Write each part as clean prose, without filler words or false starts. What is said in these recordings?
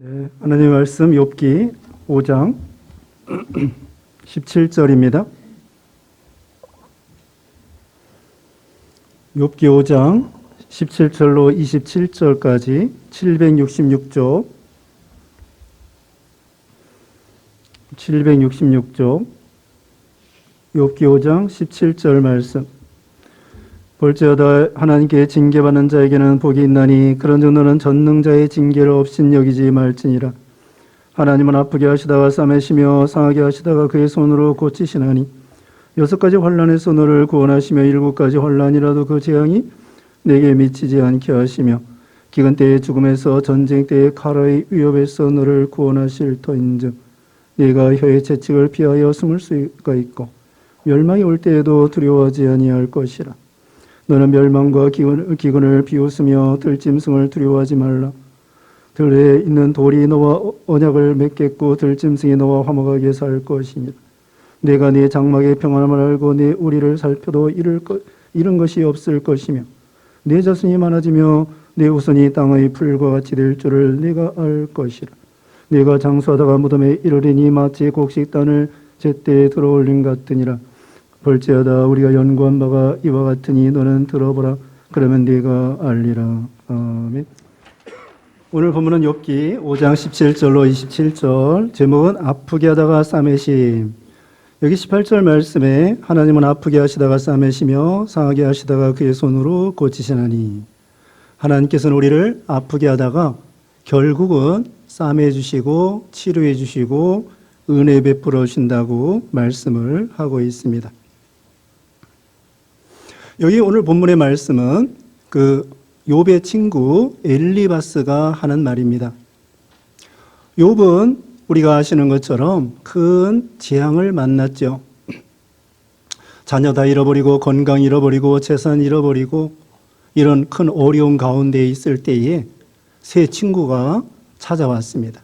네, 하나님의 말씀 욥기 5장 17절입니다. 욥기 5장 17절로 27절까지 766쪽 욥기 5장 17절 말씀. 볼지어다 하나님께 징계받는 자에게는 복이 있나니 그런 정도는 전능자의 징계를 없인 여기지 말지니라. 하나님은 아프게 하시다가 싸매시며 상하게 하시다가 그의 손으로 고치시나니 6가지 환난에서 너를 구원하시며 7가지 환난이라도 그 재앙이 내게 미치지 않게 하시며 기근 때의 죽음에서 전쟁 때의 칼의 위협에서 너를 구원하실 터인즉 네가 혀의 채찍을 피하여 숨을 수가 있고 멸망이 올 때에도 두려워하지 아니할 것이라. 너는 멸망과 기근을 비웃으며 들짐승을 두려워하지 말라. 들에 있는 돌이 너와 언약을 맺겠고 들짐승이 너와 화목하게 살 것이니라. 내가 네 장막의 평안함을 알고 네 우리를 살펴도 잃은 것이 없을 것이며 네 자손이 많아지며 네 후손이 땅의 풀과 같이 될 줄을 네가 알 것이라. 네가 장수하다가 무덤에 이르리니 마치 곡식단을 제때에 들어올린 같으니라. 볼지어다 우리가 연구한 바가 이와 같으니 너는 들어보라. 그러면 네가 알리라. 아멘. 오늘 본문은 욥기 5장 17절로 27절, 제목은 아프게 하다가 싸매심. 여기 18절 말씀에 하나님은 아프게 하시다가 싸매시며 상하게 하시다가 그의 손으로 고치시나니, 하나님께서는 우리를 아프게 하다가 결국은 싸매 주시고 치료해 주시고 은혜 베풀어 주신다고 말씀을 하고 있습니다. 여기 오늘 본문의 말씀은 그 욥의 친구 엘리바스가 하는 말입니다. 욥은 우리가 아시는 것처럼 큰 재앙을 만났죠. 자녀 다 잃어버리고 건강 잃어버리고 재산 잃어버리고 이런 큰 어려운 가운데 있을 때에 세 친구가 찾아왔습니다.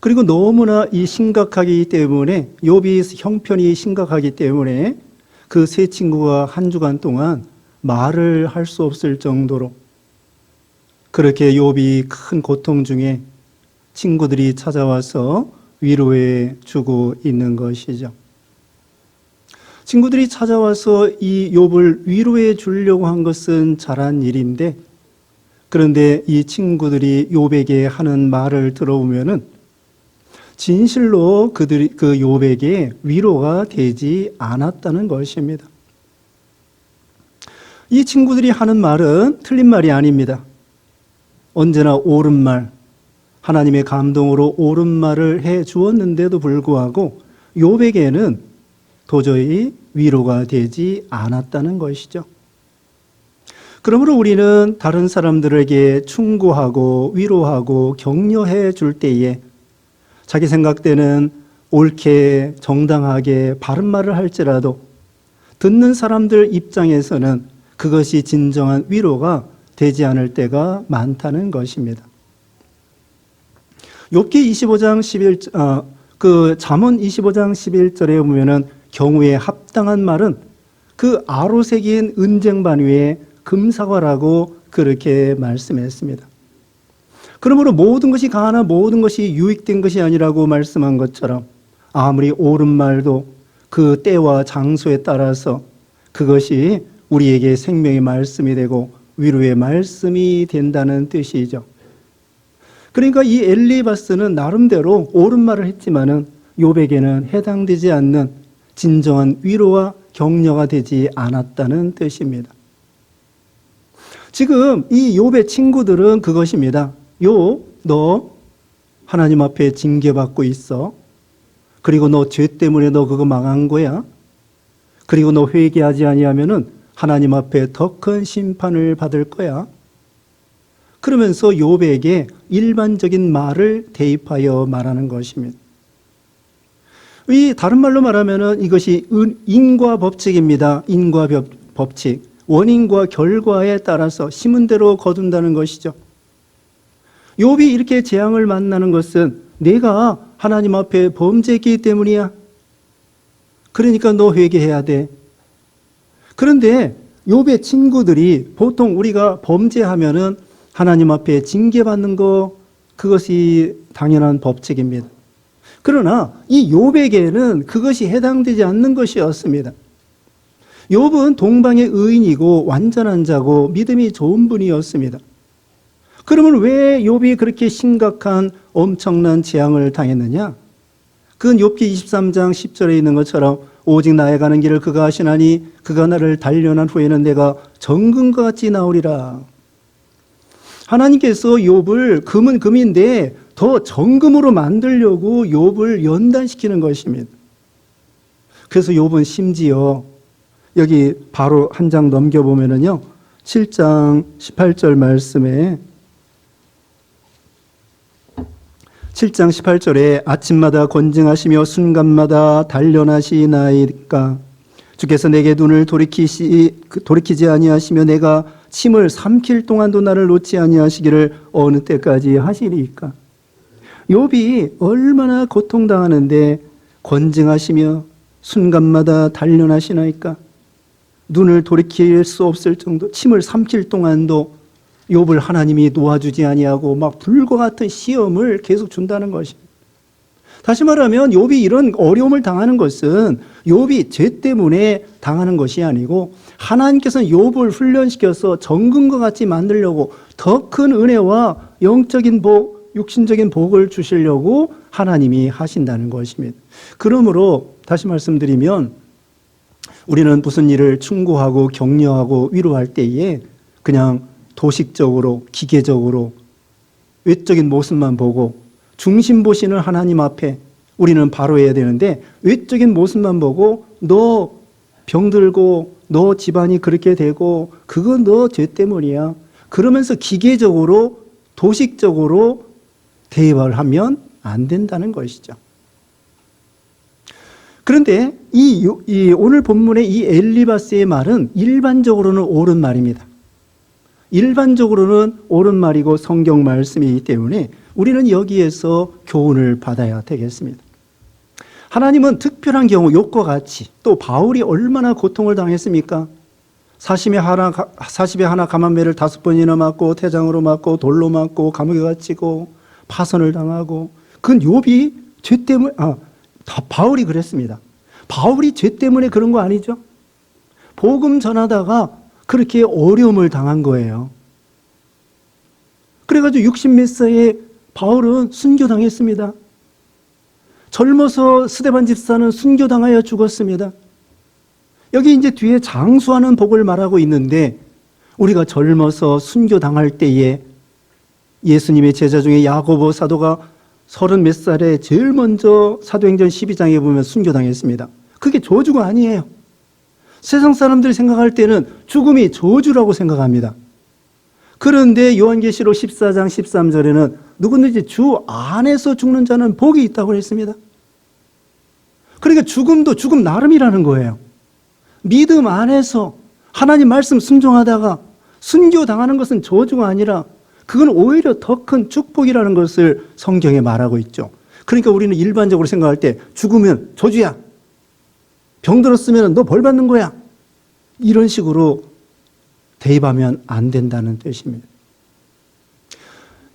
그리고 너무나 이 심각하기 때문에 욥이 형편이 심각하기 때문에 그 세 친구가 한 주간 동안 말을 할 수 없을 정도로 그렇게 욥이 큰 고통 중에 친구들이 찾아와서 위로해 주고 있는 것이죠. 친구들이 찾아와서 이 욥을 위로해 주려고 한 것은 잘한 일인데, 그런데 이 친구들이 욥에게 하는 말을 들어보면은 진실로 그 욥에게 위로가 되지 않았다는 것입니다. 이 친구들이 하는 말은 틀린 말이 아닙니다. 언제나 옳은 말, 하나님의 감동으로 옳은 말을 해 주었는데도 불구하고 욥에게는 도저히 위로가 되지 않았다는 것이죠. 그러므로 우리는 다른 사람들에게 충고하고 위로하고 격려해 줄 때에 자기 생각대는 옳게 정당하게 바른 말을 할지라도 듣는 사람들 입장에서는 그것이 진정한 위로가 되지 않을 때가 많다는 것입니다. 욥기 25장 11절, 잠언 25장 11절에 보면은 경우에 합당한 말은 그 아로새긴 은쟁반 위에 금사과라고 그렇게 말씀했습니다. 그러므로 모든 것이 가하나 모든 것이 유익된 것이 아니라고 말씀한 것처럼 아무리 옳은 말도 그 때와 장소에 따라서 그것이 우리에게 생명의 말씀이 되고 위로의 말씀이 된다는 뜻이죠. 그러니까 이 엘리바스는 나름대로 옳은 말을 했지만은 욥에게는 해당되지 않는 진정한 위로와 격려가 되지 않았다는 뜻입니다. 지금 이 욥의 친구들은 그것입니다. 욥, 너 하나님 앞에 징계받고 있어. 그리고 너 죄 때문에 너 그거 망한 거야. 그리고 너 회개하지 아니하면은 하나님 앞에 더 큰 심판을 받을 거야. 그러면서 욥에게 일반적인 말을 대입하여 말하는 것입니다. 이 다른 말로 말하면은 이것이 인과 법칙입니다. 인과 법칙. 원인과 결과에 따라서 심은 대로 거둔다는 것이죠. 욥이 이렇게 재앙을 만나는 것은 내가 하나님 앞에 범죄했기 때문이야. 그러니까 너 회개해야 돼. 그런데 욥의 친구들이 보통 우리가 범죄하면은 하나님 앞에 징계받는 거 그것이 당연한 법칙입니다. 그러나 이 욥에게는 그것이 해당되지 않는 것이었습니다. 욥은 동방의 의인이고 완전한 자고 믿음이 좋은 분이었습니다. 그러면 왜 욥이 그렇게 심각한 엄청난 재앙을 당했느냐? 그건 욥기 23장 10절에 있는 것처럼 오직 나의 가는 길을 그가 아시나니 그가 나를 단련한 후에는 내가 정금과 같이 나오리라. 하나님께서 욥을 금은 금인데 더 정금으로 만들려고 욥을 연단시키는 것입니다. 그래서 욥은 심지어 여기 바로 한 장 넘겨보면은요, 7장 18절 말씀에 7장 18절에 아침마다 권징하시며 순간마다 단련하시나이까 주께서 내게 눈을 돌이키지 아니하시며 내가 침을 삼킬 동안도 나를 놓지 아니하시기를 어느 때까지 하시리까. 욥이 얼마나 고통당하는데 권징하시며 순간마다 단련하시나이까. 눈을 돌이킬 수 없을 정도, 침을 삼킬 동안도 욥을 하나님이 놓아주지 아니하고 막 불과 같은 시험을 계속 준다는 것입니다. 다시 말하면 욥이 이런 어려움을 당하는 것은 욥이 죄 때문에 당하는 것이 아니고 하나님께서는 욥을 훈련시켜서 정금과 같이 만들려고 더 큰 은혜와 영적인 복, 육신적인 복을 주시려고 하나님이 하신다는 것입니다. 그러므로 다시 말씀드리면 우리는 무슨 일을 충고하고 격려하고 위로할 때에 그냥 도식적으로 기계적으로 외적인 모습만 보고 중심 보시는 하나님 앞에 우리는 바로 해야 되는데 외적인 모습만 보고 너 병들고 너 집안이 그렇게 되고 그건 너 죄 때문이야. 그러면서 기계적으로 도식적으로 대입을 하면 안 된다는 것이죠. 그런데 이 오늘 본문의 이 엘리바스의 말은 일반적으로는 옳은 말입니다. 일반적으로는 옳은 말이고 성경 말씀이기 때문에 우리는 여기에서 교훈을 받아야 되겠습니다. 하나님은 특별한 경우 욥과 같이 또 바울이 얼마나 고통을 당했습니까? 40에 하나 가만매를 5번이나 맞고 태장으로 맞고 돌로 맞고 감옥에 갇히고 파선을 당하고 그건 욥이 죄 때문에 바울이 그랬습니다. 바울이 죄 때문에 그런 거 아니죠? 복음 전하다가 그렇게 어려움을 당한 거예요. 그래가지고 60몇 세에 바울은 순교당했습니다. 젊어서 스데반 집사는 순교당하여 죽었습니다. 여기 이제 뒤에 장수하는 복을 말하고 있는데 우리가 젊어서 순교당할 때에 예수님의 제자 중에 야고보 사도가 30몇 살에 제일 먼저 사도행전 12장에 보면 순교당했습니다. 그게 저주가 아니에요. 세상 사람들이 생각할 때는 죽음이 저주라고 생각합니다. 그런데 요한계시록 14장 13절에는 누구든지 주 안에서 죽는 자는 복이 있다고 했습니다. 그러니까 죽음도 죽음 나름이라는 거예요. 믿음 안에서 하나님 말씀 순종하다가 순교당하는 것은 저주가 아니라 그건 오히려 더 큰 축복이라는 것을 성경에 말하고 있죠. 그러니까 우리는 일반적으로 생각할 때 죽으면 저주야. 병들었으면 너 벌 받는 거야. 이런 식으로 대입하면 안 된다는 뜻입니다.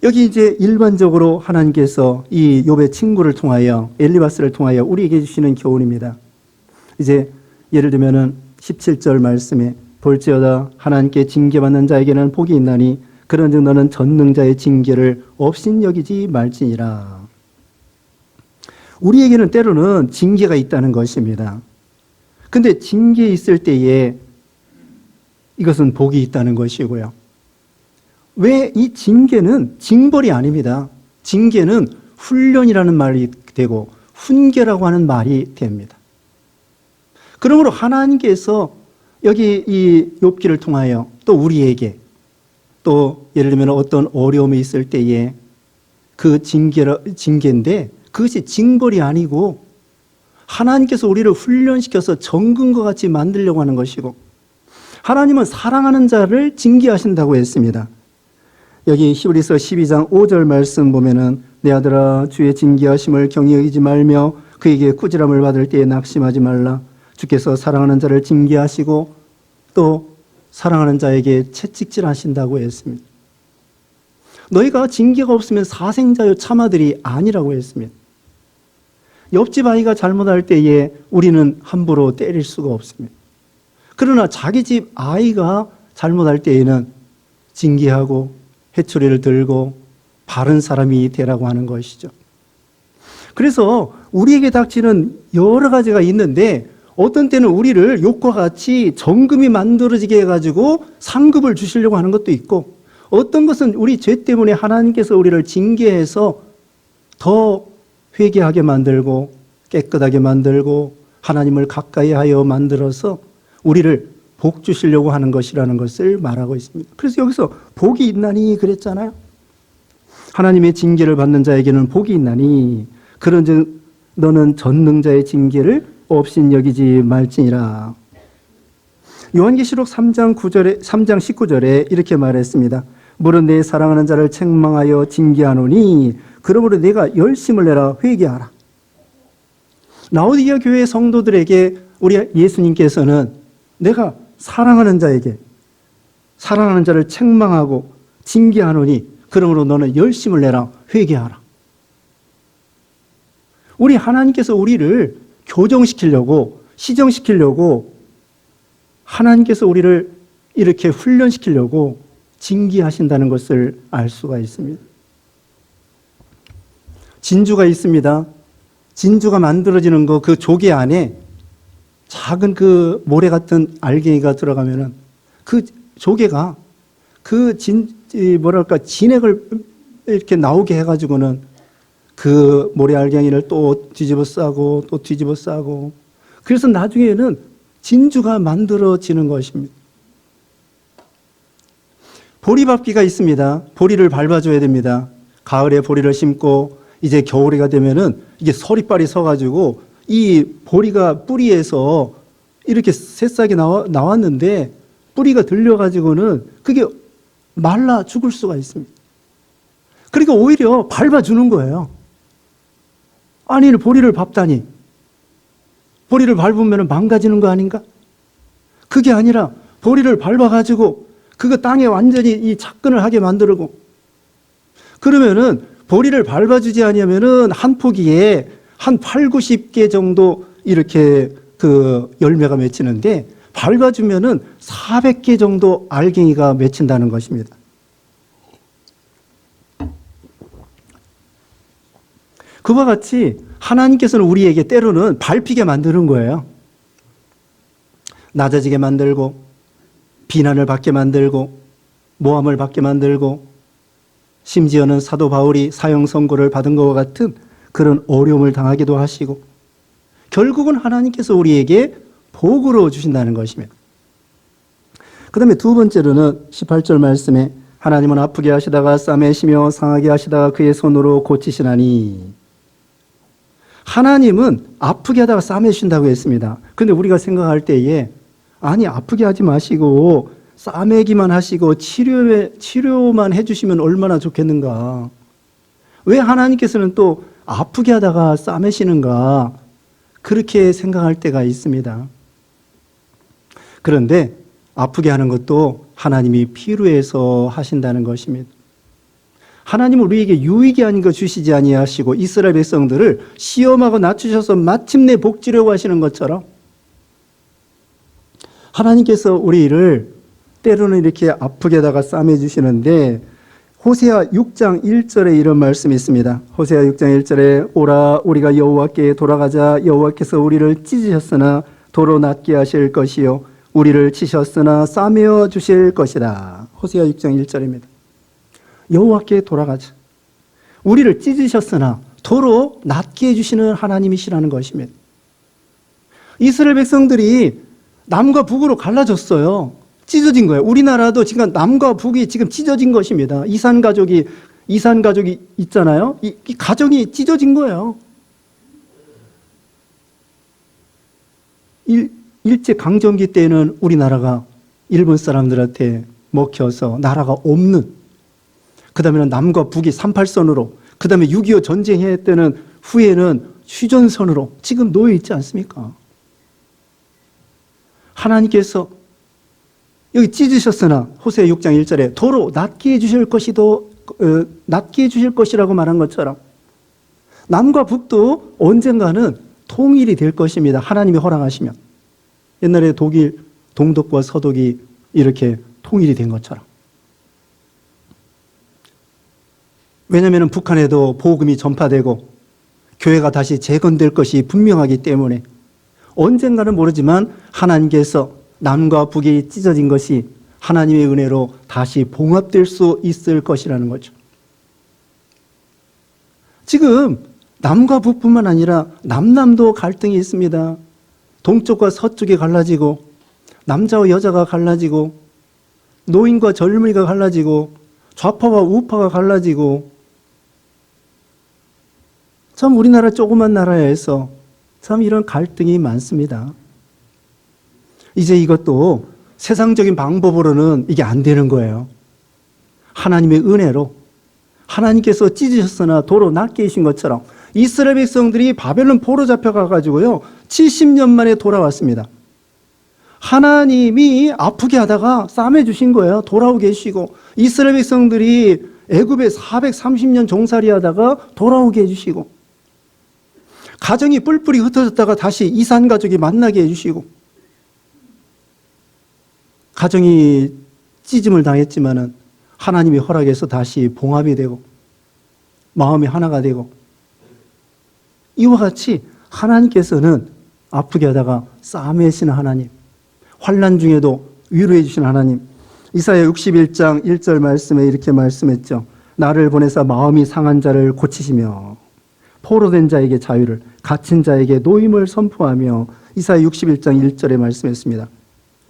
여기 이제 일반적으로 하나님께서 이 욥의 친구를 통하여 엘리바스를 통하여 우리에게 주시는 교훈입니다. 이제 예를 들면은 17절 말씀에 볼지어다 하나님께 징계받는 자에게는 복이 있나니 그런즉 너는 전능자의 징계를 업신여기지 말지니라. 우리에게는 때로는 징계가 있다는 것입니다. 근데 징계 있을 때에 이것은 복이 있다는 것이고요. 왜 이 징계는 징벌이 아닙니다. 징계는 훈련이라는 말이 되고 훈계라고 하는 말이 됩니다. 그러므로 하나님께서 여기 이 욥기를 통하여 또 우리에게 또 예를 들면 어떤 어려움이 있을 때에 그 징계인데 그것이 징벌이 아니고 하나님께서 우리를 훈련시켜서 정금과 같이 만들려고 하는 것이고 하나님은 사랑하는 자를 징계하신다고 했습니다. 여기 히브리서 12장 5절 말씀 보면은 내 아들아 주의 징계하심을 경히 여기지 말며 그에게 꾸지람을 받을 때에 낙심하지 말라. 주께서 사랑하는 자를 징계하시고 또 사랑하는 자에게 채찍질 하신다고 했습니다. 너희가 징계가 없으면 사생자요 참아들이 아니라고 했습니다. 옆집 아이가 잘못할 때에 우리는 함부로 때릴 수가 없습니다. 그러나 자기 집 아이가 잘못할 때에는 징계하고 회초리를 들고 바른 사람이 되라고 하는 것이죠. 그래서 우리에게 닥치는 여러 가지가 있는데 어떤 때는 우리를 욕과 같이 정금이 만들어지게 해가지고 상급을 주시려고 하는 것도 있고, 어떤 것은 우리 죄 때문에 하나님께서 우리를 징계해서 더 회개하게 만들고 깨끗하게 만들고 하나님을 가까이 하여 만들어서 우리를 복 주시려고 하는 것이라는 것을 말하고 있습니다. 그래서 여기서 복이 있나니 그랬잖아요. 하나님의 징계를 받는 자에게는 복이 있나니 그런즉 너는 전능자의 징계를 없인 여기지 말지니라. 요한계시록 3장 19절에 이렇게 말했습니다. 물은 내 사랑하는 자를 책망하여 징계하노니 그러므로 내가 열심을 내라 회개하라. 라오디게아 교회 성도들에게 우리 예수님께서는 내가 사랑하는 자에게 사랑하는 자를 책망하고 징계하노니 그러므로 너는 열심을 내라 회개하라. 우리 하나님께서 우리를 교정시키려고 시정시키려고 하나님께서 우리를 이렇게 훈련시키려고 징계하신다는 것을 알 수가 있습니다. 진주가 있습니다. 진주가 만들어지는 그 조개 안에 작은 그 모래 같은 알갱이가 들어가면은 그 조개가 그 진액을 이렇게 나오게 해가지고는 그 모래 알갱이를 또 뒤집어 싸고 또 뒤집어 싸고, 그래서 나중에는 진주가 만들어지는 것입니다. 보리밥기가 있습니다. 보리를 밟아줘야 됩니다. 가을에 보리를 심고 이제 겨울이가 되면은 이게 서리빨이 서가지고 이 보리가 뿌리에서 이렇게 새싹이 나왔는데 뿌리가 들려가지고는 그게 말라 죽을 수가 있습니다. 그러니까 오히려 밟아주는 거예요. 아니, 보리를 밟다니. 보리를 밟으면 망가지는 거 아닌가? 그게 아니라 보리를 밟아가지고 그거 땅에 완전히 이 착근을 하게 만들고, 그러면은 보리를 밟아주지 아니하면은 한 포기에 한 8, 90개 정도 이렇게 그 열매가 맺히는데 밟아주면은 400개 정도 알갱이가 맺힌다는 것입니다. 그와 같이 하나님께서는 우리에게 때로는 밟히게 만드는 거예요. 낮아지게 만들고 비난을 받게 만들고 모함을 받게 만들고, 심지어는 사도 바울이 사형 선고를 받은 것과 같은 그런 어려움을 당하기도 하시고, 결국은 하나님께서 우리에게 복으로 주신다는 것입니다. 그 다음에 두 번째로는 18절 말씀에 하나님은 아프게 하시다가 싸매시며 상하게 하시다가 그의 손으로 고치시나니, 하나님은 아프게 하다가 싸매신다고 했습니다. 그런데 우리가 생각할 때에 아니, 아프게 하지 마시고 싸매기만 하시고 치료만 해주시면 얼마나 좋겠는가. 왜 하나님께서는 또 아프게 하다가 싸매시는가, 그렇게 생각할 때가 있습니다. 그런데 아프게 하는 것도 하나님이 필요해서 하신다는 것입니다. 하나님은 우리에게 유익이 아닌 것 주시지 아니하시고 이스라엘 백성들을 시험하고 낮추셔서 마침내 복 주려고 하시는 것처럼 하나님께서 우리를 때로는 이렇게 아프게 하다가 싸매 주시는데, 호세아 6장 1절에 이런 말씀이 있습니다. 호세아 6장 1절에 오라 우리가 여호와께 돌아가자. 여호와께서 우리를 찢으셨으나 도로 낫게 하실 것이요 우리를 치셨으나 싸매어 주실 것이다. 호세아 6장 1절입니다. 여호와께 돌아가자. 우리를 찢으셨으나 도로 낫게 해주시는 하나님이시라는 것입니다. 이스라엘 백성들이 남과 북으로 갈라졌어요. 찢어진 거예요. 우리나라도 지금 남과 북이 지금 찢어진 것입니다. 이산 가족이 있잖아요. 이 가정이 찢어진 거예요. 일제 강점기 때는 우리나라가 일본 사람들한테 먹혀서 나라가 없는, 그 다음에는 남과 북이 38선으로, 그 다음에 6.25 전쟁 때는 후에는 휴전선으로 지금 놓여 있지 않습니까? 하나님께서 여기 찢으셨으나 호세아 6장 1절에 도로 낫게 해주실 것이도 낫게 해주실 것이라고 말한 것처럼 남과 북도 언젠가는 통일이 될 것입니다. 하나님이 허락하시면. 옛날에 독일 동독과 서독이 이렇게 통일이 된 것처럼. 왜냐하면 북한에도 복음이 전파되고 교회가 다시 재건될 것이 분명하기 때문에 언젠가는 모르지만 하나님께서 남과 북이 찢어진 것이 하나님의 은혜로 다시 봉합될 수 있을 것이라는 거죠. 지금 남과 북뿐만 아니라 남남도 갈등이 있습니다. 동쪽과 서쪽이 갈라지고 남자와 여자가 갈라지고 노인과 젊은이가 갈라지고 좌파와 우파가 갈라지고 참 우리나라 조그만 나라에서 참 이런 갈등이 많습니다. 이제 이것도 세상적인 방법으로는 이게 안 되는 거예요. 하나님의 은혜로 하나님께서 찢으셨으나 도로 낫게 하신 것처럼 이스라엘 백성들이 바벨론 포로 잡혀가가지고요 70년 만에 돌아왔습니다. 하나님이 아프게 하다가 싸매주신 거예요. 돌아오게 해주시고 이스라엘 백성들이 애굽에 430년 종살이 하다가 돌아오게 해주시고 가정이 뿔뿔이 흩어졌다가 다시 이산 가족이 만나게 해주시고 가정이 찢음을 당했지만은 하나님이 허락해서 다시 봉합이 되고 마음이 하나가 되고 이와 같이 하나님께서는 아프게 하다가 싸매시는 하나님, 환난 중에도 위로해 주시는 하나님. 이사야 61장 1절 말씀에 이렇게 말씀했죠. 나를 보내사 마음이 상한 자를 고치시며 포로된 자에게 자유를, 갇힌 자에게 노임을 선포하며 이사야 61장 1절에 말씀했습니다.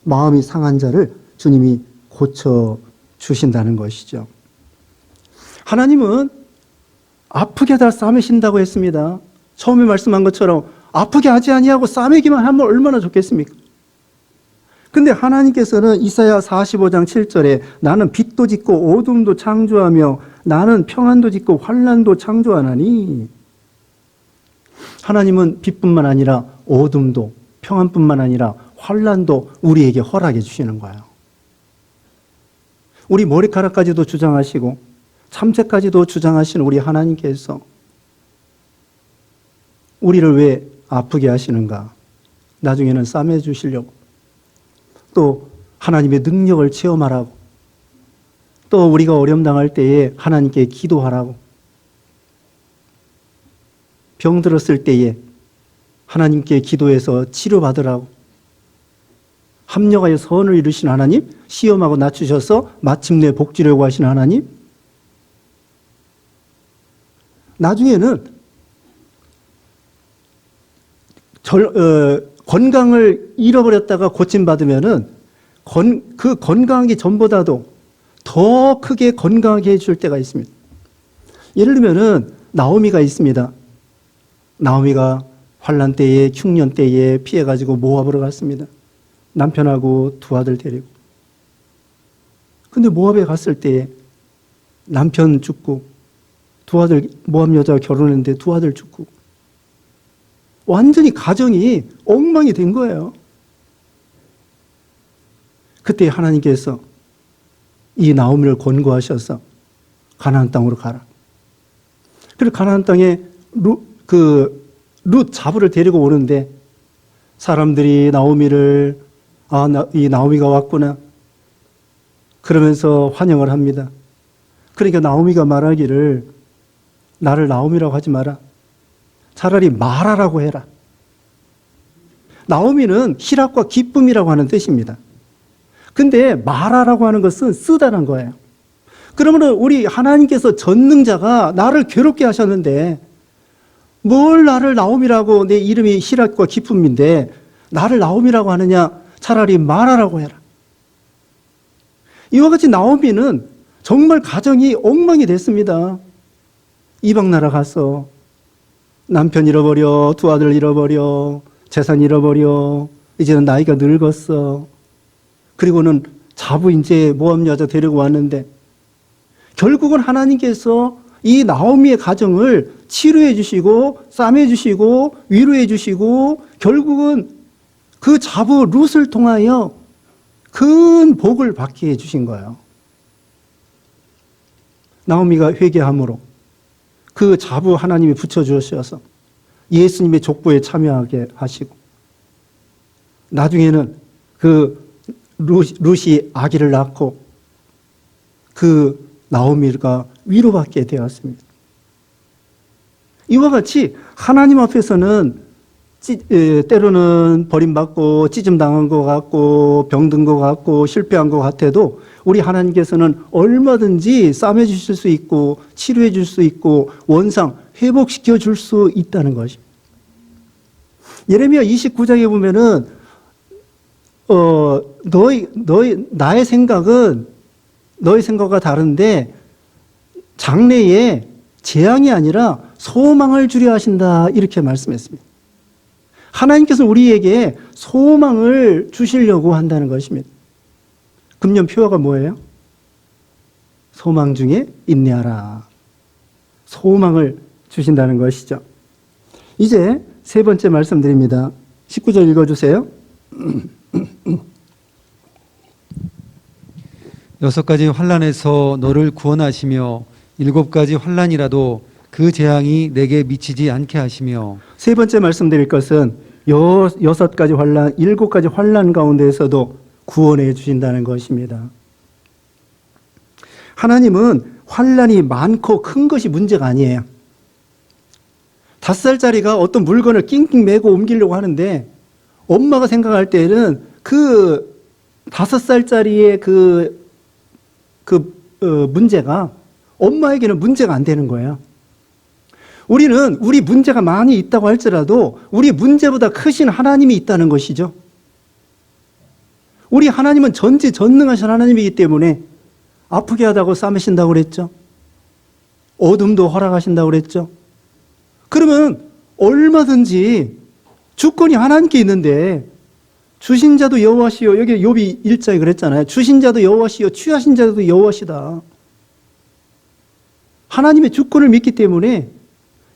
마음이 상한 자를 주님이 고쳐주신다는 것이죠. 하나님은 아프게 하다 싸매신다고 했습니다. 처음에 말씀한 것처럼 아프게 하지 아니하고 싸매기만 하면 얼마나 좋겠습니까? 근데 하나님께서는 이사야 45장 7절에 나는 빛도 짓고 어둠도 창조하며 나는 평안도 짓고 환난도 창조하나니 하나님은 빛뿐만 아니라 어둠도 평안뿐만 아니라 환난도 우리에게 허락해 주시는 거예요. 우리 머리카락까지도 주장하시고 참새까지도 주장하시는 우리 하나님께서 우리를 왜 아프게 하시는가? 나중에는 싸매 주시려고 또 하나님의 능력을 체험하라고 또 우리가 어려움 당할 때에 하나님께 기도하라고 병 들었을 때에 하나님께 기도해서 치료받으라고 합력하여 선을 이루신 하나님, 시험하고 낮추셔서 마침내 복 주려고 하시는 하나님, 나중에는 건강을 잃어버렸다가 고침받으면은 그 건강하기 전보다도 더 크게 건강하게 해줄 때가 있습니다. 예를 들면은 나오미가 있습니다. 나오미가 환난 때에 흉년 때에 피해가지고 모압으로 갔습니다. 남편하고 두 아들 데리고. 근데 모압에 갔을 때에 남편 죽고 두 아들 모압 여자와 결혼했는데 두 아들 죽고 완전히 가정이 엉망이 된 거예요. 그때 하나님께서 이 나오미를 권고하셔서 가나안 땅으로 가라. 그리고 가나안 땅에 룻 자부를 데리고 오는데 사람들이 나오미를 이 나오미가 왔구나 그러면서 환영을 합니다. 그러니까 나오미가 말하기를 나를 나오미라고 하지 마라. 차라리 마라라고 해라. 나오미는 희락과 기쁨이라고 하는 뜻입니다. 근데 마라라고 하는 것은 쓰다는 거예요. 그러면 우리 하나님께서 전능자가 나를 괴롭게 하셨는데 뭘 나를 나오미라고 내 이름이 희락과 기쁨인데 나를 나오미라고 하느냐 차라리 마라라고 해라. 이와 같이 나오미는 정말 가정이 엉망이 됐습니다. 이방 나라 가서 남편 잃어버려, 두 아들 잃어버려, 재산 잃어버려, 이제는 나이가 늙었어. 그리고는 자부 이제 모압 여자 데리고 왔는데 결국은 하나님께서 이 나오미의 가정을 치료해 주시고 싸매 주시고 위로해 주시고 결국은 그 자부 룻을 통하여 큰 복을 받게 해 주신 거예요. 나오미가 회개함으로 그 자부 하나님이 붙여주셔서 예수님의 족보에 참여하게 하시고, 나중에는 그 룻이 아기를 낳고 그 나오미가 위로받게 되었습니다. 이와 같이 하나님 앞에서는 때로는 버림받고 찢음당한 것 같고 병든 것 같고 실패한 것 같아도 우리 하나님께서는 얼마든지 싸매 주실 수 있고 치료해 줄 수 있고 원상 회복시켜 줄 수 있다는 것입니다. 예레미야 29장에 보면은 나의 생각은 너의 생각과 다른데 장래에 재앙이 아니라 소망을 주려 하신다, 이렇게 말씀했습니다. 하나님께서 우리에게 소망을 주시려고 한다는 것입니다. 금년 표어가 뭐예요? 소망 중에 인내하라. 소망을 주신다는 것이죠. 이제 세 번째 말씀드립니다. 19절 읽어주세요. 6가지 환난에서 너를 구원하시며 7가지 환난이라도 그 재앙이 내게 미치지 않게 하시며. 세 번째 말씀드릴 것은 6가지 환난, 7가지 환난 가운데에서도 구원해 주신다는 것입니다. 하나님은 환난이 많고 큰 것이 문제가 아니에요. 5살짜리가 어떤 물건을 낑낑 메고 옮기려고 하는데 엄마가 생각할 때는 그 5살짜리의 문제가 엄마에게는 문제가 안 되는 거예요. 우리는 우리 문제가 많이 있다고 할지라도 우리 문제보다 크신 하나님이 있다는 것이죠. 우리 하나님은 전지전능하신 하나님이기 때문에 아프게 하다고 싸매신다고 그랬죠. 어둠도 허락하신다고 그랬죠. 그러면 얼마든지 주권이 하나님께 있는데 주신 자도 여호와시요, 여기 욥이 1장에 그랬잖아요. 주신 자도 여호와시요 취하신 자도 여호와시다. 하나님의 주권을 믿기 때문에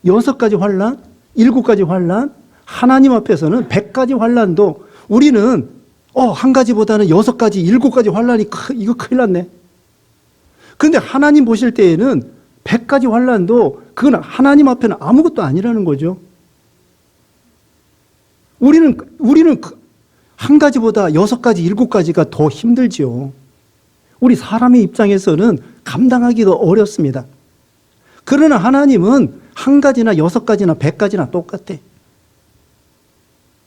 6가지 환난, 7가지 환난, 하나님 앞에서는 100가지 환난도 우리는 한 가지보다는 6가지, 7가지 환난이 이거 큰일 났네. 그런데 하나님 보실 때에는 100가지 환난도 그건 하나님 앞에는 아무것도 아니라는 거죠. 우리는 한 가지보다 6가지, 7가지가 더 힘들지요. 우리 사람의 입장에서는 감당하기가 어렵습니다. 그러나 하나님은 한 가지나 6가지나 100가지나 똑같아.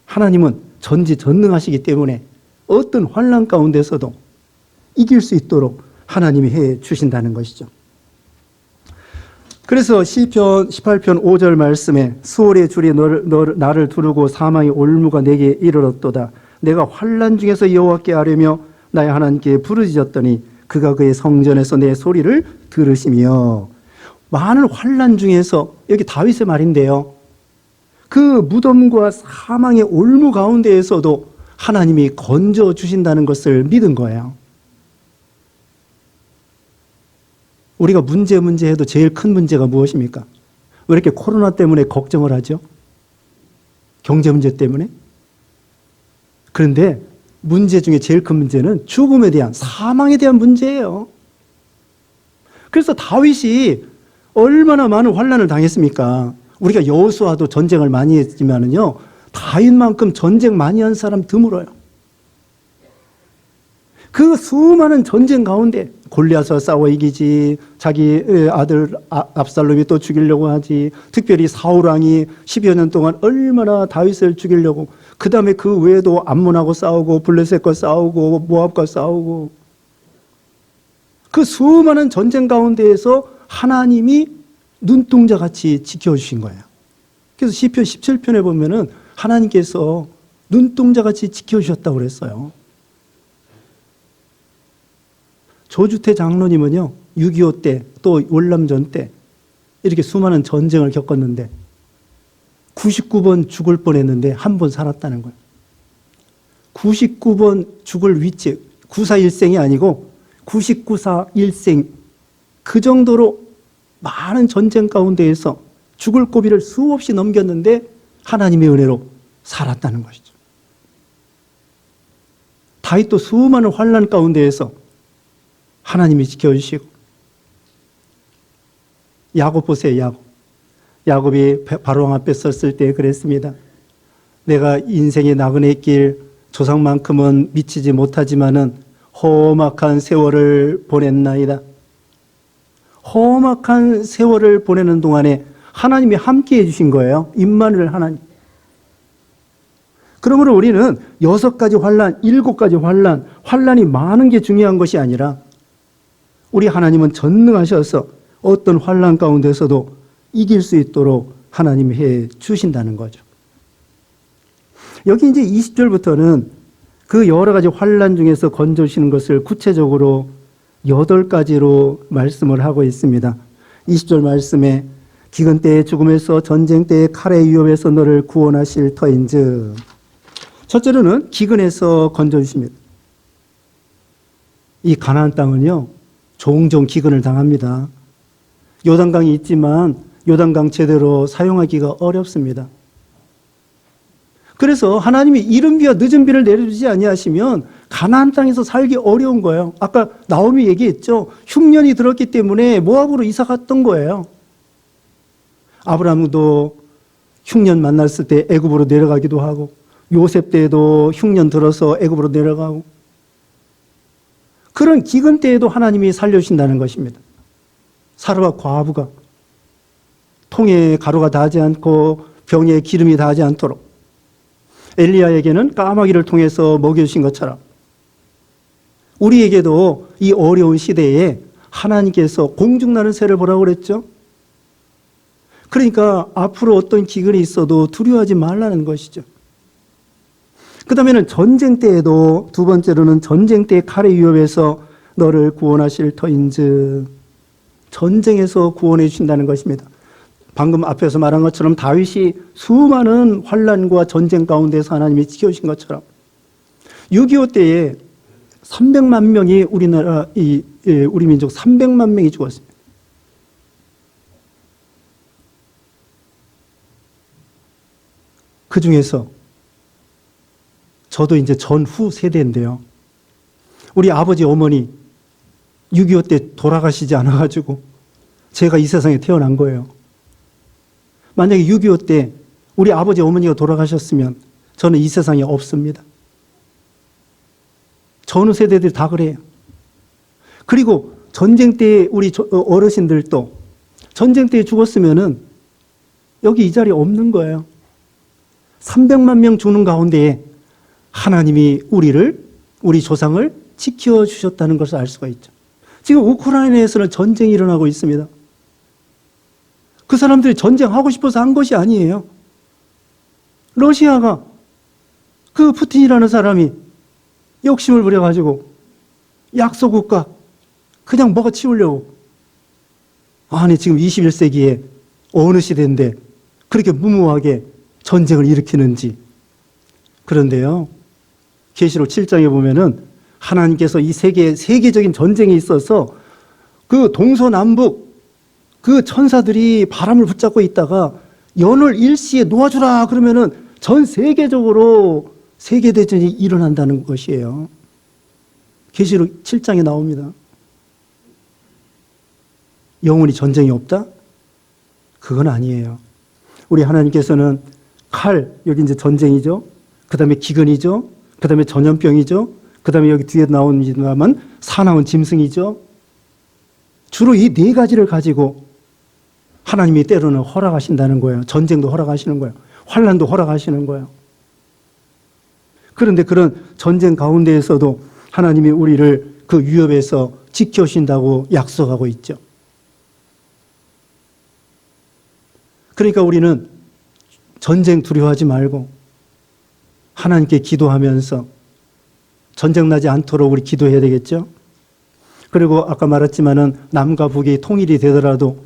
하나님은 전지전능하시기 때문에 어떤 환난 가운데서도 이길 수 있도록 하나님이 해 주신다는 것이죠. 그래서 시편 18편 5절 말씀에 수월의 줄이 나를 두르고 사망의 올무가 내게 이르렀도다. 내가 환난 중에서 여호와께 아뢰며 나의 하나님께 부르짖었더니 그가 그의 성전에서 내 소리를 들으시며. 많은 환난 중에서, 여기 다윗의 말인데요, 그 무덤과 사망의 올무 가운데에서도 하나님이 건져 주신다는 것을 믿은 거예요. 우리가 문제 해도 제일 큰 문제가 무엇입니까? 왜 이렇게 코로나 때문에 걱정을 하죠? 경제 문제 때문에? 그런데 문제 중에 제일 큰 문제는 죽음에 대한, 사망에 대한 문제예요. 그래서 다윗이 얼마나 많은 환난을 당했습니까? 우리가 여호수아도 전쟁을 많이 했지만은요, 다윗만큼 전쟁 많이 한 사람 드물어요. 그 수많은 전쟁 가운데 골리앗과 싸워 이기지, 자기 아들 압살롬이 또 죽이려고 하지, 특별히 사울 왕이 10여 년 동안 얼마나 다윗을 죽이려고, 그 다음에 그 외에도 암몬하고 싸우고 블레셋과 싸우고 모압과 싸우고, 그 수많은 전쟁 가운데에서 하나님이 눈동자같이 지켜주신 거예요. 그래서 시편 17편에 보면은 하나님께서 눈동자같이 지켜주셨다고 그랬어요. 조주태 장로님은요, 6.25 때, 또 월남전 때 이렇게 수많은 전쟁을 겪었는데 99번 죽을 뻔했는데 한 번 살았다는 거예요. 99번 죽을 위치, 941생이 아니고 99사1생, 그 정도로 많은 전쟁 가운데에서 죽을 고비를 수없이 넘겼는데 하나님의 은혜로 살았다는 것이죠. 다윗도 수많은 환난 가운데에서 하나님이 지켜주시고, 야곱 보세요, 야곱. 야곱이 바로왕 앞에 섰을 때 그랬습니다. 내가 인생의 나그네 길 조상만큼은 미치지 못하지만은 험악한 세월을 보냈나이다. 험악한 세월을 보내는 동안에 하나님이 함께 해주신 거예요. 임마누엘 하나님. 그러므로 우리는 6가지 환난, 7가지 환난, 환난이 많은 게 중요한 것이 아니라 우리 하나님은 전능하셔서 어떤 환난 가운데서도 이길 수 있도록 하나님이 해 주신다는 거죠. 여기 이제 20절부터는 그 여러 가지 환난 중에서 건져주시는 것을 구체적으로 8가지로 말씀을 하고 있습니다. 20절 말씀에 기근 때의 죽음에서 전쟁 때의 칼의 위협에서 너를 구원하실 터인즉, 첫째로는 기근에서 건져주십니다. 이 가나안 땅은요, 종종 기근을 당합니다. 요단강이 있지만 요단강 제대로 사용하기가 어렵습니다. 그래서 하나님이 이른 비와 늦은 비를 내려주지 아니하시면 가나안 땅에서 살기 어려운 거예요. 아까 나오미 얘기했죠. 흉년이 들었기 때문에 모압으로 이사 갔던 거예요. 아브라함도 흉년 만났을 때 애굽으로 내려가기도 하고, 요셉 때에도 흉년 들어서 애굽으로 내려가고, 그런 기근 때에도 하나님이 살려주신다는 것입니다. 사르와 과부가 통에 가루가 닿지 않고 병에 기름이 닿지 않도록 엘리야에게는 까마귀를 통해서 먹여주신 것처럼 우리에게도 이 어려운 시대에 하나님께서 공중나는 새를 보라고 그랬죠. 그러니까 앞으로 어떤 기근이 있어도 두려워하지 말라는 것이죠. 그 다음에는 전쟁 때에도, 두 번째로는 전쟁 때의 칼의 위협에서 너를 구원하실 터인즉, 전쟁에서 구원해 주신다는 것입니다. 방금 앞에서 말한 것처럼 다윗이 수많은 환난과 전쟁 가운데서 하나님이 지켜주신 것처럼 6.25 때에 300만 명이 우리나라, 우리 민족 300만 명이 죽었습니다. 그 중에서 저도 이제 전후 세대인데요. 우리 아버지, 어머니 6.25 때 돌아가시지 않아가지고 제가 이 세상에 태어난 거예요. 만약에 6.25 때 우리 아버지, 어머니가 돌아가셨으면 저는 이 세상에 없습니다. 전후 세대들이 다 그래요. 그리고 전쟁 때 우리 어르신들도 전쟁 때 죽었으면은 여기 이 자리에 없는 거예요. 300만 명 죽는 가운데에 하나님이 우리 조상을 지켜주셨다는 것을 알 수가 있죠. 지금 우크라이나에서는 전쟁이 일어나고 있습니다. 그 사람들이 전쟁하고 싶어서 한 것이 아니에요. 러시아가, 그 푸틴이라는 사람이 욕심을 부려가지고 약소국가 그냥 먹어치우려고. 아니, 지금 21세기에 어느 시대인데 그렇게 무모하게 전쟁을 일으키는지. 그런데요, 계시록 7장에 보면은 하나님께서 이 세계적인 전쟁에 있어서 그 동서남북 그 천사들이 바람을 붙잡고 있다가 연을 일시에 놓아주라 그러면은 전 세계적으로 세계대전이 일어난다는 것이에요. 계시록 7장에 나옵니다. 영원히 전쟁이 없다? 그건 아니에요. 우리 하나님께서는 칼, 여기 이제 전쟁이죠. 그 다음에 기근이죠. 그 다음에 전염병이죠. 그 다음에 여기 뒤에 나오는 사나운 짐승이죠. 주로 이 4가지를 가지고 하나님이 때로는 허락하신다는 거예요. 전쟁도 허락하시는 거예요. 환난도 허락하시는 거예요. 그런데 그런 전쟁 가운데에서도 하나님이 우리를 그 위협에서 지켜주신다고 약속하고 있죠. 그러니까 우리는 전쟁 두려워하지 말고 하나님께 기도하면서 전쟁 나지 않도록 우리 기도해야 되겠죠. 그리고 아까 말했지만은 남과 북이 통일이 되더라도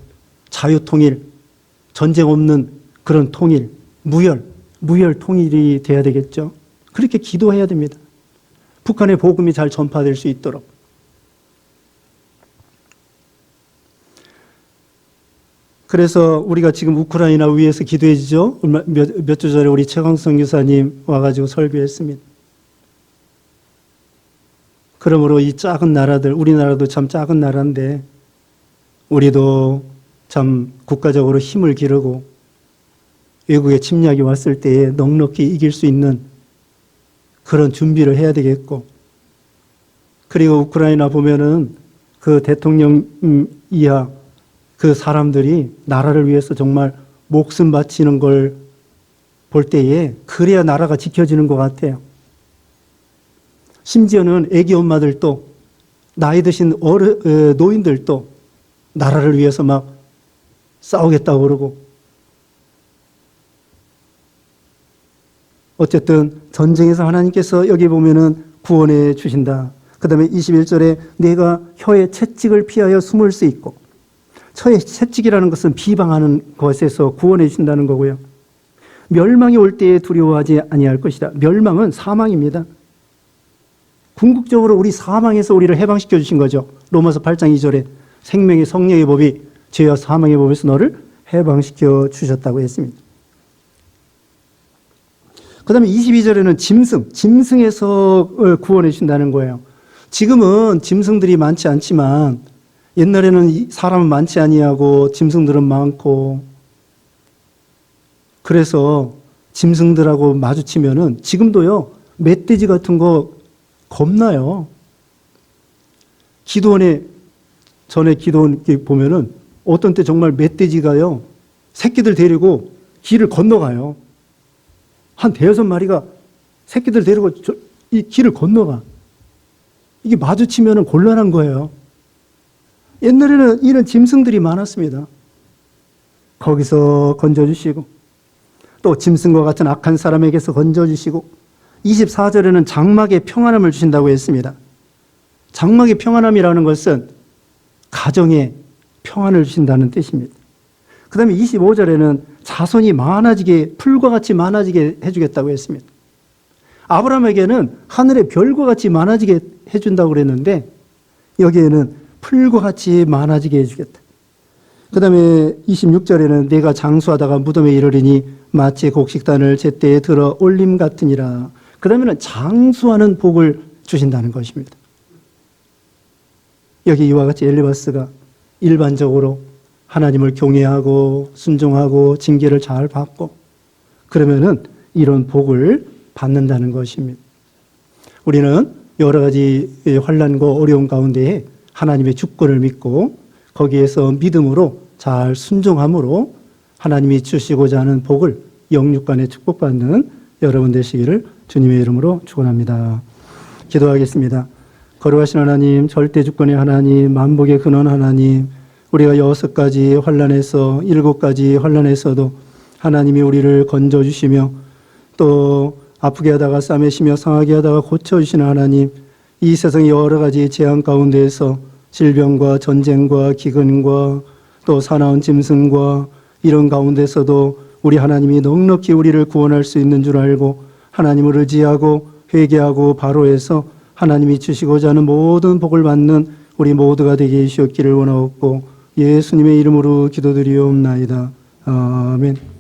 자유통일, 전쟁 없는 그런 통일, 무혈 통일이 돼야 되겠죠. 그렇게 기도해야 됩니다. 북한의 복음이 잘 전파될 수 있도록. 그래서 우리가 지금 우크라이나 위해서 기도해 주죠. 몇 주 전에 우리 최광성 교사님 와가지고 설교했습니다. 그러므로 이 작은 나라들, 우리나라도 참 작은 나라인데 우리도 참 국가적으로 힘을 기르고 외국의 침략이 왔을 때에 넉넉히 이길 수 있는 그런 준비를 해야 되겠고, 그리고 우크라이나 보면은 그 대통령 이하 그 사람들이 나라를 위해서 정말 목숨 바치는 걸 볼 때에 그래야 나라가 지켜지는 것 같아요. 심지어는 애기 엄마들도 나이 드신 노인들도 나라를 위해서 막 싸우겠다고 그러고, 어쨌든 전쟁에서 하나님께서 여기 보면은 구원해 주신다. 그 다음에 21절에 내가 혀의 채찍을 피하여 숨을 수 있고, 혀의 채찍이라는 것은 비방하는 것에서 구원해 주신다는 거고요. 멸망이 올 때에 두려워하지 아니할 것이다. 멸망은 사망입니다. 궁극적으로 우리 사망에서 우리를 해방시켜 주신 거죠. 로마서 8장 2절에 생명의 성령의 법이 죄와 사망의 법에서 너를 해방시켜 주셨다고 했습니다. 그 다음에 22절에는 짐승에서 구원해 주신다는 거예요. 지금은 짐승들이 많지 않지만 옛날에는 사람은 많지 아니하고 짐승들은 많고, 그래서 짐승들하고 마주치면은 지금도요, 멧돼지 같은 거 겁나요. 전에 기도원 보면은 어떤 때 정말 멧돼지가요, 새끼들 데리고 길을 건너가요. 한 5-6마리가 새끼들 데리고 이 길을 건너가. 이게 마주치면은 곤란한 거예요. 옛날에는 이런 짐승들이 많았습니다. 거기서 건져주시고, 또 짐승과 같은 악한 사람에게서 건져주시고, 24절에는 장막의 평안함을 주신다고 했습니다. 장막의 평안함이라는 것은 가정에 평안을 주신다는 뜻입니다. 그 다음에 25절에는 자손이 많아지게, 풀과 같이 많아지게 해주겠다고 했습니다. 아브라함에게는 하늘의 별과 같이 많아지게 해준다고 그랬는데, 여기에는 풀과 같이 많아지게 해주겠다. 그 다음에 26절에는 내가 장수하다가 무덤에 이르리니 마치 곡식단을 제때에 들어 올림 같으니라. 그 다음에는 장수하는 복을 주신다는 것입니다. 여기 이와 같이 엘리바스가 일반적으로 하나님을 경외하고 순종하고 징계를 잘 받고 그러면은 이런 복을 받는다는 것입니다. 우리는 여러 가지 환난과 어려움 가운데에 하나님의 주권을 믿고 거기에서 믿음으로 잘 순종함으로 하나님이 주시고자 하는 복을 영육간에 축복받는 여러분 되시기를 주님의 이름으로 축원합니다. 기도하겠습니다. 거룩하신 하나님, 절대 주권의 하나님, 만복의 근원 하나님, 우리가 6가지 환난에서 7가지 환난에서도 하나님이 우리를 건져주시며 또 아프게 하다가 싸매시며 상하게 하다가 고쳐주시는 하나님, 이 세상의 여러 가지 재앙 가운데에서 질병과 전쟁과 기근과 또 사나운 짐승과 이런 가운데서도 우리 하나님이 넉넉히 우리를 구원할 수 있는 줄 알고 하나님을 의지하고 회개하고 바로 해서 하나님이 주시고자 하는 모든 복을 받는 우리 모두가 되게 해주셨기를 원하옵고 예수님의 이름으로 기도드리옵나이다. 아멘.